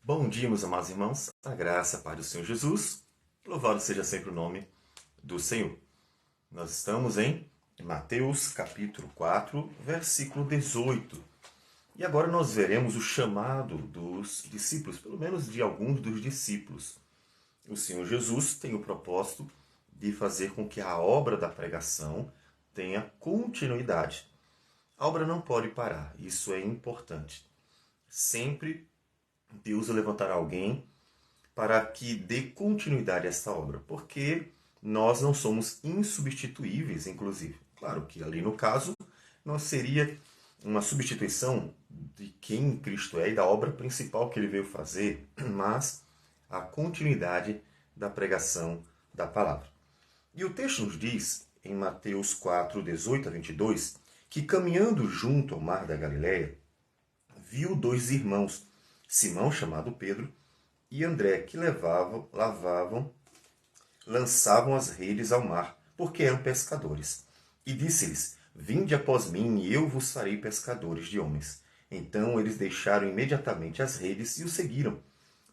Bom dia, meus amados irmãos. A graça, a paz do Senhor Jesus. Louvado seja sempre o nome do Senhor. Nós estamos em Mateus capítulo 4, versículo 18. E agora nós veremos o chamado dos discípulos, pelo menos de alguns dos discípulos. O Senhor Jesus tem o propósito de fazer com que a obra da pregação tenha continuidade. A obra não pode parar, isso é importante. Sempre Deus levantará alguém para que dê continuidade a esta obra, porque nós não somos insubstituíveis, inclusive. Claro que ali no caso não seria uma substituição de quem Cristo é e da obra principal que ele veio fazer, mas a continuidade da pregação da palavra. E o texto nos diz, em Mateus 4, 18 a 22, que caminhando junto ao mar da Galileia, viu dois irmãos, Simão, chamado Pedro, e André, que lançavam as redes ao mar, porque eram pescadores. E disse-lhes: Vinde após mim, e eu vos farei pescadores de homens. Então eles deixaram imediatamente as redes e o seguiram.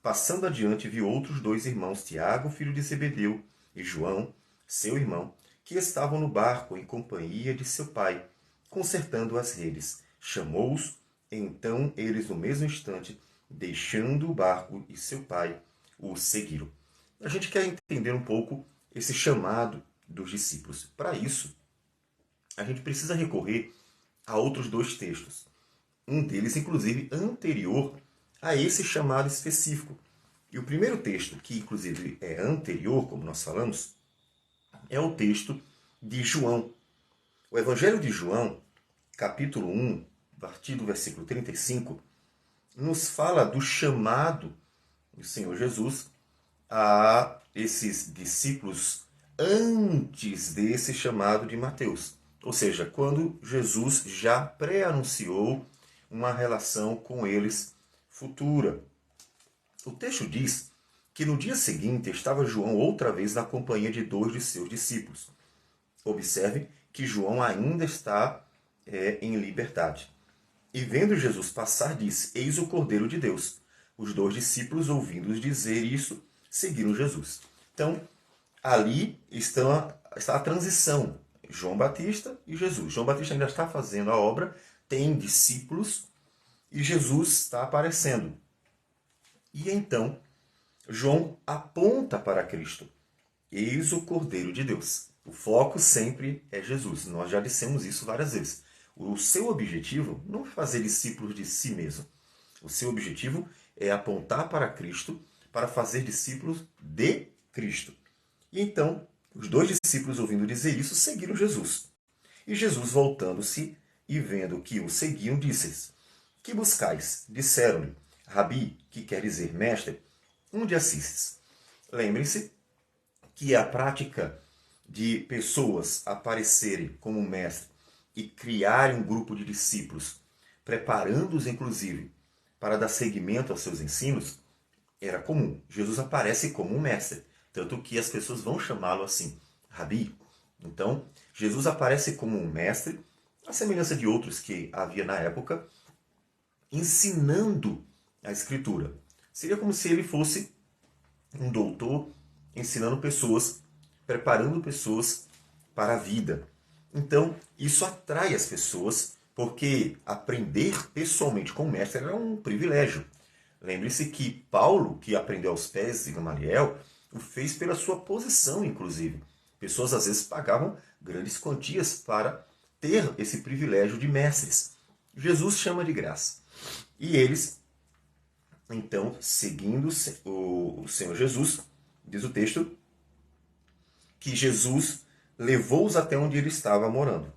Passando adiante, viu outros dois irmãos, Tiago, filho de Zebedeu, e João, seu irmão, que estavam no barco em companhia de seu pai, consertando as redes. Chamou-os, então eles, no mesmo instante, deixando o barco e seu pai, o seguiram. A gente quer entender um pouco esse chamado dos discípulos. Para isso, a gente precisa recorrer a outros dois textos. Um deles, inclusive, anterior a esse chamado específico. E o primeiro texto, que inclusive é anterior, como nós falamos, é o texto de João. O Evangelho de João, capítulo 1, a partir do versículo 35, nos fala do chamado do Senhor Jesus a esses discípulos antes desse chamado de Mateus. Ou seja, quando Jesus já pré-anunciou uma relação com eles futura. O texto diz que no dia seguinte estava João outra vez na companhia de dois de seus discípulos. Observe que João ainda está em liberdade. E vendo Jesus passar, disse: Eis o Cordeiro de Deus. Os dois discípulos, ouvindo-os dizer isso, seguiram Jesus. Então, ali está a transição. João Batista e Jesus. João Batista ainda está fazendo a obra, tem discípulos, e Jesus está aparecendo. E então, João aponta para Cristo. Eis o Cordeiro de Deus. O foco sempre é Jesus. Nós já dissemos isso várias vezes. O seu objetivo não é fazer discípulos de si mesmo. O seu objetivo é apontar para Cristo para fazer discípulos de Cristo. E então, os dois discípulos, ouvindo dizer isso, seguiram Jesus. E Jesus, voltando-se e vendo que o seguiam, disse-lhes: Que buscais? Disseram-lhe: Rabi, que quer dizer mestre, onde assistes? Lembrem-se que a prática de pessoas aparecerem como mestre e criarem um grupo de discípulos, preparando-os inclusive para dar seguimento aos seus ensinos, era comum. Jesus aparece como um mestre, tanto que as pessoas vão chamá-lo assim, Rabi. Então, Jesus aparece como um mestre, à semelhança de outros que havia na época, ensinando a Escritura. Seria como se ele fosse um doutor ensinando pessoas, preparando pessoas para a vida. Então, isso atrai as pessoas, porque aprender pessoalmente com o mestre era um privilégio. Lembre-se que Paulo, que aprendeu aos pés de Gamaliel, o fez pela sua posição, inclusive. Pessoas às vezes pagavam grandes quantias para ter esse privilégio de mestres. Jesus chama de graça. E eles, então, seguindo o Senhor Jesus, diz o texto, que Jesus levou-os até onde ele estava morando.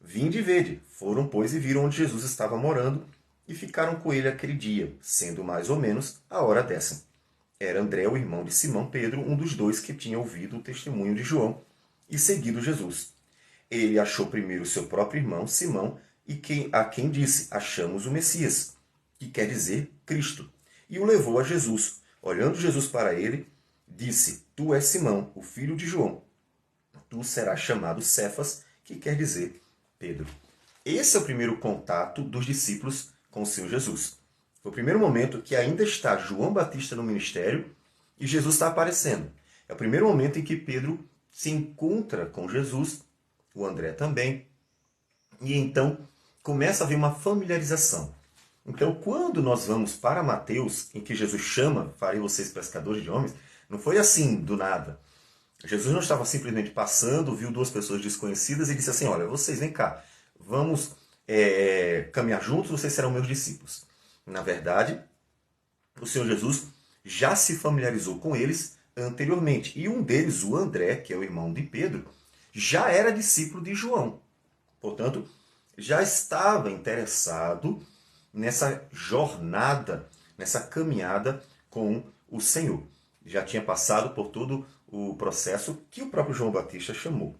Vinde e vede. Foram, pois, e viram onde Jesus estava morando, e ficaram com ele aquele dia, sendo mais ou menos a hora 10. Era André, o irmão de Simão Pedro, um dos dois que tinha ouvido o testemunho de João e seguido Jesus. Ele achou primeiro seu próprio irmão, Simão, e a quem disse: Achamos o Messias, que quer dizer Cristo. E o levou a Jesus. Olhando Jesus para ele, disse: Tu és Simão, o filho de João. Tu serás chamado Cefas, que quer dizer Pedro. Esse é o primeiro contato dos discípulos com o Senhor Jesus. Foi o primeiro momento que ainda está João Batista no ministério e Jesus está aparecendo. É o primeiro momento em que Pedro se encontra com Jesus, o André também, e então começa a haver uma familiarização. Então, quando nós vamos para Mateus, em que Jesus chama, farei vocês pescadores de homens, não foi assim, do nada. Jesus não estava simplesmente passando, viu duas pessoas desconhecidas e disse assim, olha, vocês vem cá, vamos caminhar juntos, vocês serão meus discípulos. Na verdade, o Senhor Jesus já se familiarizou com eles anteriormente. E um deles, o André, que é o irmão de Pedro, já era discípulo de João. Portanto, já estava interessado nessa jornada, nessa caminhada com o Senhor. Já tinha passado por todo o processo que o próprio João Batista chamou.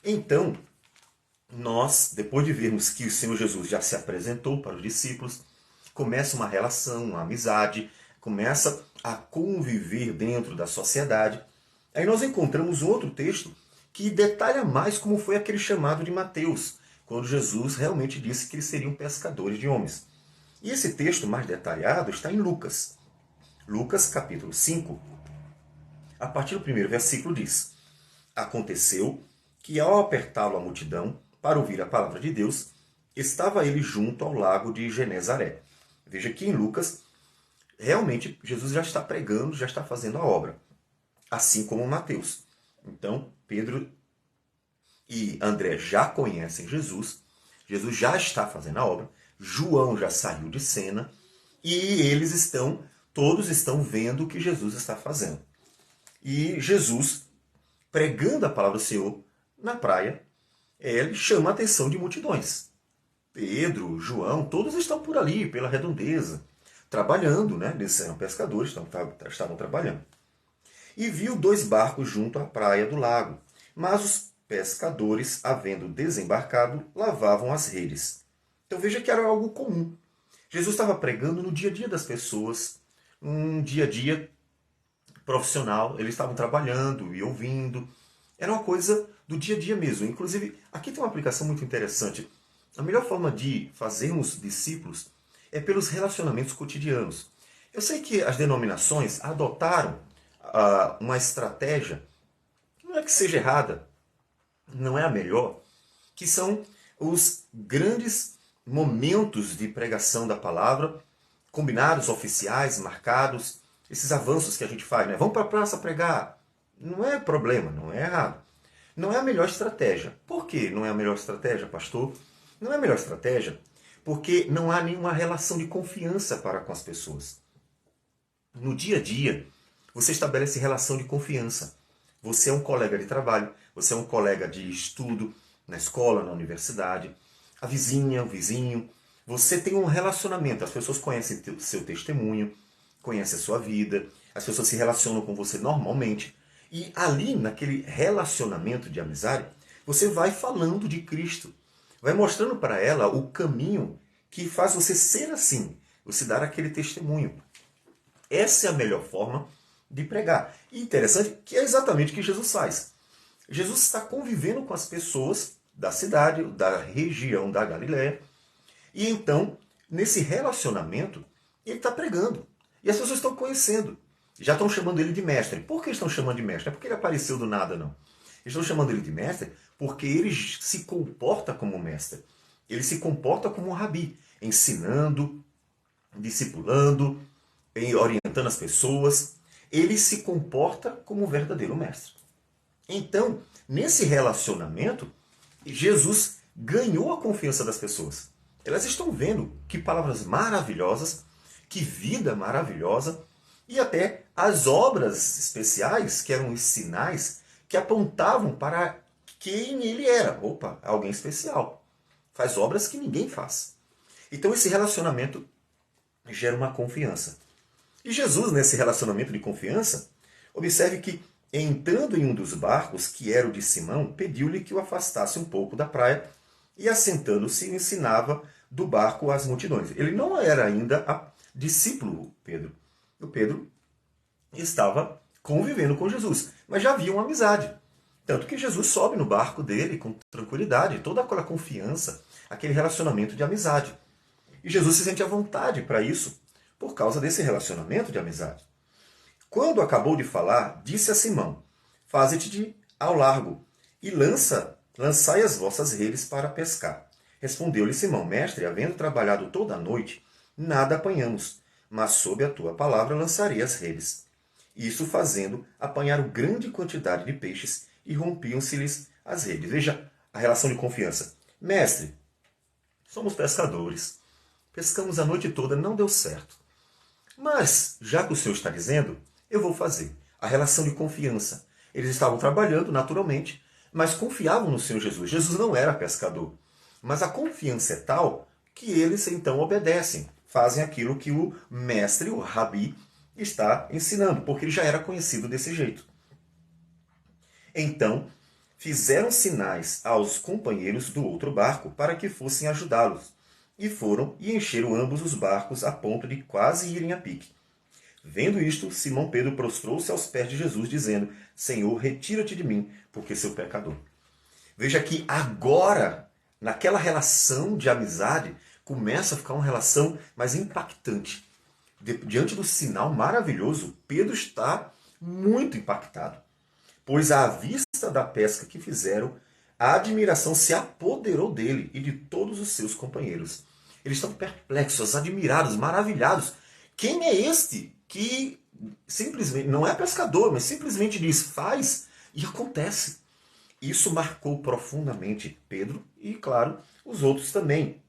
Então, nós, depois de vermos que o Senhor Jesus já se apresentou para os discípulos, começa uma relação, uma amizade, começa a conviver dentro da sociedade. Aí nós encontramos outro texto que detalha mais como foi aquele chamado de Mateus, quando Jesus realmente disse que eles seriam pescadores de homens. E esse texto mais detalhado está em Lucas. Lucas, capítulo 5, a partir do primeiro versículo diz: Aconteceu que, ao apertá-lo a multidão para ouvir a palavra de Deus, estava ele junto ao lago de Genezaré. Veja que em Lucas, realmente, Jesus já está pregando, já está fazendo a obra, assim como Mateus. Então, Pedro e André já conhecem Jesus, Jesus já está fazendo a obra, João já saiu de cena, e todos estão vendo o que Jesus está fazendo. E Jesus, pregando a palavra do Senhor na praia, ele chama a atenção de multidões. Pedro, João, todos estão por ali, pela redondeza, trabalhando, né? Eles eram pescadores, estavam trabalhando. E viu 2 barcos junto à praia do lago, mas os pescadores, havendo desembarcado, lavavam as redes. Então veja que era algo comum. Jesus estava pregando no dia a dia das pessoas, um dia a dia profissional, eles estavam trabalhando e ouvindo. Era uma coisa do dia a dia mesmo. Inclusive, aqui tem uma aplicação muito interessante. A melhor forma de fazermos discípulos é pelos relacionamentos cotidianos. Eu sei que as denominações adotaram uma estratégia, não é que seja errada, não é a melhor, que são os grandes momentos de pregação da palavra, combinados, oficiais, marcados, esses avanços que a gente faz, né? Vamos para a praça pregar. Não é problema, não é errado. Não é a melhor estratégia. Por que não é a melhor estratégia, pastor? Não é a melhor estratégia porque não há nenhuma relação de confiança para com as pessoas. No dia a dia, você estabelece relação de confiança. Você é um colega de trabalho, você é um colega de estudo, na escola, na universidade, a vizinha, o vizinho. Você tem um relacionamento, as pessoas conhecem seu testemunho, conhecem a sua vida, as pessoas se relacionam com você normalmente. E ali, naquele relacionamento de amizade, você vai falando de Cristo. Vai mostrando para ela o caminho que faz você ser assim, você dar aquele testemunho. Essa é a melhor forma de pregar. E interessante que é exatamente o que Jesus faz. Jesus está convivendo com as pessoas da cidade, da região da Galiléia, e então, nesse relacionamento, ele está pregando. E as pessoas estão conhecendo. Já estão chamando ele de mestre. Por que estão chamando de mestre? Não é porque ele apareceu do nada, não. Eles estão chamando ele de mestre porque ele se comporta como mestre. Ele se comporta como um rabi, ensinando, discipulando, orientando as pessoas. Ele se comporta como um verdadeiro mestre. Então, nesse relacionamento, Jesus ganhou a confiança das pessoas. Elas estão vendo que palavras maravilhosas, que vida maravilhosa, e até as obras especiais, que eram os sinais, que apontavam para quem ele era. Opa, alguém especial. Faz obras que ninguém faz. Então esse relacionamento gera uma confiança. E Jesus, nesse relacionamento de confiança, observe que, entrando em um dos barcos, que era o de Simão, pediu-lhe que o afastasse um pouco da praia e, assentando-se, ensinava do barco às multidões. Ele não era ainda discípulo, Pedro. O Pedro estava convivendo com Jesus, mas já havia uma amizade. Tanto que Jesus sobe no barco dele com tranquilidade, toda aquela confiança, aquele relacionamento de amizade. E Jesus se sente à vontade para isso, por causa desse relacionamento de amizade. Quando acabou de falar, disse a Simão: Faze-te ao largo e lançai as vossas redes para pescar. Respondeu-lhe Simão: Mestre, havendo trabalhado toda a noite, nada apanhamos, mas sob a tua palavra lançarei as redes. Isso fazendo, apanharam grande quantidade de peixes e rompiam-se-lhes as redes. Veja a relação de confiança. Mestre, somos pescadores. Pescamos a noite toda, não deu certo. Mas, já que o Senhor está dizendo, eu vou fazer. A relação de confiança. Eles estavam trabalhando naturalmente, mas confiavam no Senhor Jesus. Jesus não era pescador. Mas a confiança é tal que eles então obedecem. Fazem aquilo que o mestre, o rabi, está ensinando, porque ele já era conhecido desse jeito. Então, fizeram sinais aos companheiros do outro barco para que fossem ajudá-los. E foram e encheram ambos os barcos a ponto de quase irem a pique. Vendo isto, Simão Pedro prostrou-se aos pés de Jesus, dizendo: Senhor, retira-te de mim, porque sou pecador. Veja que agora, naquela relação de amizade, começa a ficar uma relação mais impactante. Diante do sinal maravilhoso, Pedro está muito impactado, pois à vista da pesca que fizeram, a admiração se apoderou dele e de todos os seus companheiros. Eles estão perplexos, admirados, maravilhados. Quem é este que simplesmente, não é pescador, mas simplesmente diz, faz, e acontece? Isso marcou profundamente Pedro e, claro, os outros também.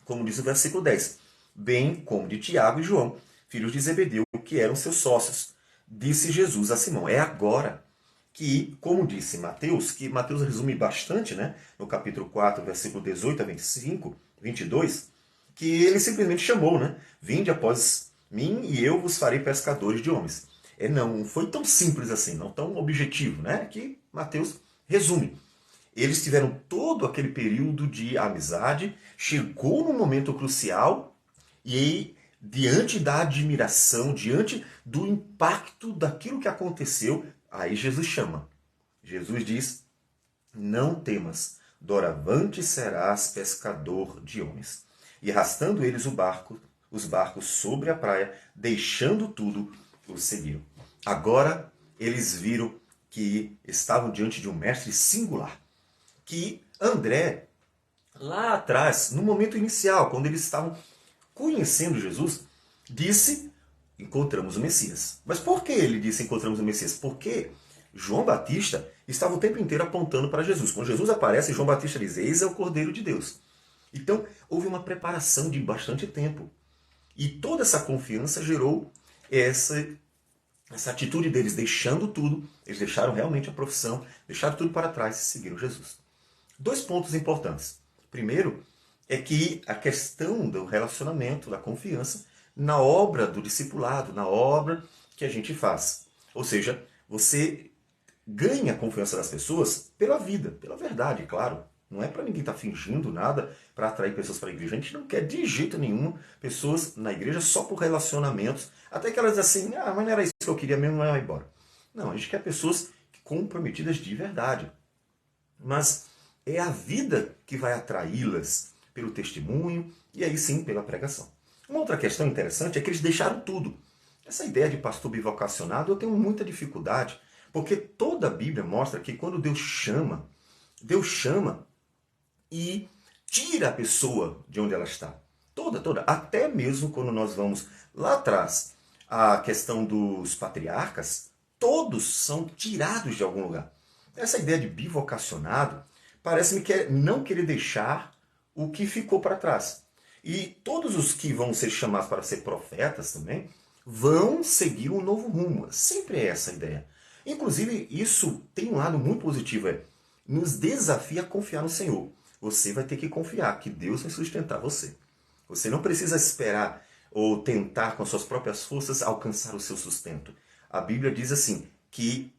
Como diz o versículo 10. Bem como de Tiago e João, filhos de Zebedeu, que eram seus sócios. Disse Jesus a Simão: é agora que, como disse Mateus, que Mateus resume bastante, né, no capítulo 4, versículo 18 a 25, 22, que ele simplesmente chamou, né? Vinde após mim e eu vos farei pescadores de homens. Não foi tão simples assim, não tão objetivo, né? Que Mateus resume. Eles tiveram todo aquele período de amizade, chegou num momento crucial e, diante da admiração, diante do impacto daquilo que aconteceu, aí Jesus chama. Jesus diz: não temas, doravante serás pescador de homens. E arrastando eles os barcos sobre a praia, deixando tudo, os seguiram. Agora eles viram que estavam diante de um mestre singular. Que André, lá atrás, no momento inicial, quando eles estavam conhecendo Jesus, disse: encontramos o Messias. Mas por que ele disse encontramos o Messias? Porque João Batista estava o tempo inteiro apontando para Jesus. Quando Jesus aparece, João Batista diz: eis é o Cordeiro de Deus. Então, houve uma preparação de bastante tempo. E toda essa confiança gerou essa atitude deles, deixando tudo. Eles deixaram realmente a profissão, deixaram tudo para trás e seguiram Jesus. 2 pontos importantes. Primeiro, é que a questão do relacionamento, da confiança, na obra do discipulado, na obra que a gente faz. Ou seja, você ganha a confiança das pessoas pela vida, pela verdade, claro. Não é para ninguém estar fingindo nada para atrair pessoas para a igreja. A gente não quer de jeito nenhum pessoas na igreja só por relacionamentos. Até que elas dizem assim, mas não era isso que eu queria mesmo, não vai embora. Não, a gente quer pessoas comprometidas de verdade. Mas é a vida que vai atraí-las pelo testemunho e aí sim pela pregação. Uma outra questão interessante é que eles deixaram tudo. Essa ideia de pastor bivocacionado eu tenho muita dificuldade, porque toda a Bíblia mostra que quando Deus chama e tira a pessoa de onde ela está. Toda. Até mesmo quando nós vamos lá atrás, a questão dos patriarcas, todos são tirados de algum lugar. Essa ideia de bivocacionado parece-me que é não querer deixar o que ficou para trás. E todos os que vão ser chamados para ser profetas também vão seguir um novo rumo. Sempre é essa a ideia. Inclusive, isso tem um lado muito positivo, nos desafia a confiar no Senhor. Você vai ter que confiar que Deus vai sustentar você. Você não precisa esperar ou tentar com suas próprias forças alcançar o seu sustento. A Bíblia diz assim, que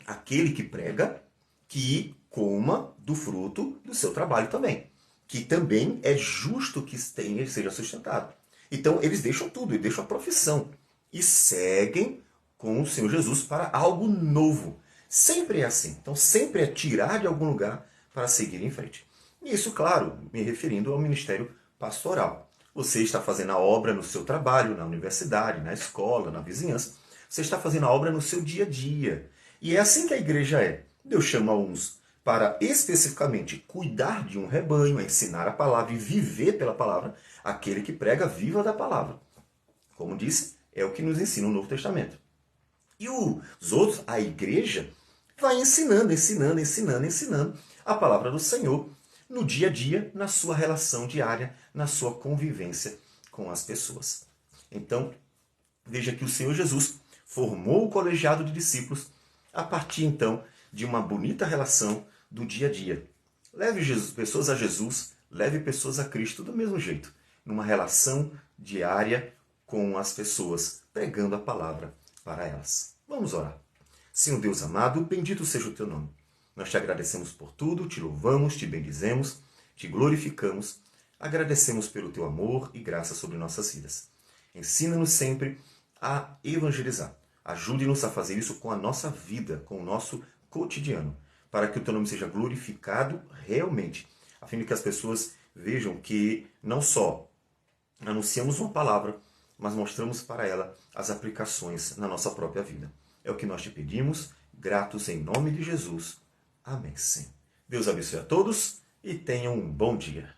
aquele que prega, que coma do fruto do seu trabalho também. Que também é justo que seja sustentado. Então eles deixam tudo, eles deixam a profissão. E seguem com o Senhor Jesus para algo novo. Sempre é assim. Então sempre é tirar de algum lugar para seguir em frente. E isso, claro, me referindo ao ministério pastoral. Você está fazendo a obra no seu trabalho, na universidade, na escola, na vizinhança. Você está fazendo a obra no seu dia a dia. E é assim que a igreja é. Deus chama uns para especificamente cuidar de um rebanho, ensinar a palavra e viver pela palavra. Aquele que prega, viva da palavra. Como disse, é o que nos ensina o Novo Testamento. E os outros, a igreja, vai ensinando a palavra do Senhor no dia a dia, na sua relação diária, na sua convivência com as pessoas. Então, veja que o Senhor Jesus formou o colegiado de discípulos a partir, então, de uma bonita relação do dia a dia. Leve pessoas a Jesus, leve pessoas a Cristo do mesmo jeito, numa relação diária com as pessoas, pregando a palavra para elas. Vamos orar. Senhor Deus amado, bendito seja o teu nome. Nós te agradecemos por tudo, te louvamos, te bendizemos, te glorificamos, agradecemos pelo teu amor e graça sobre nossas vidas. Ensina-nos sempre a evangelizar. Ajude-nos a fazer isso com a nossa vida, com o nosso cotidiano, para que o teu nome seja glorificado realmente, a fim de que as pessoas vejam que não só anunciamos uma palavra, mas mostramos para ela as aplicações na nossa própria vida. É o que nós te pedimos, gratos em nome de Jesus. Amém, Senhor. Deus abençoe a todos e tenham um bom dia.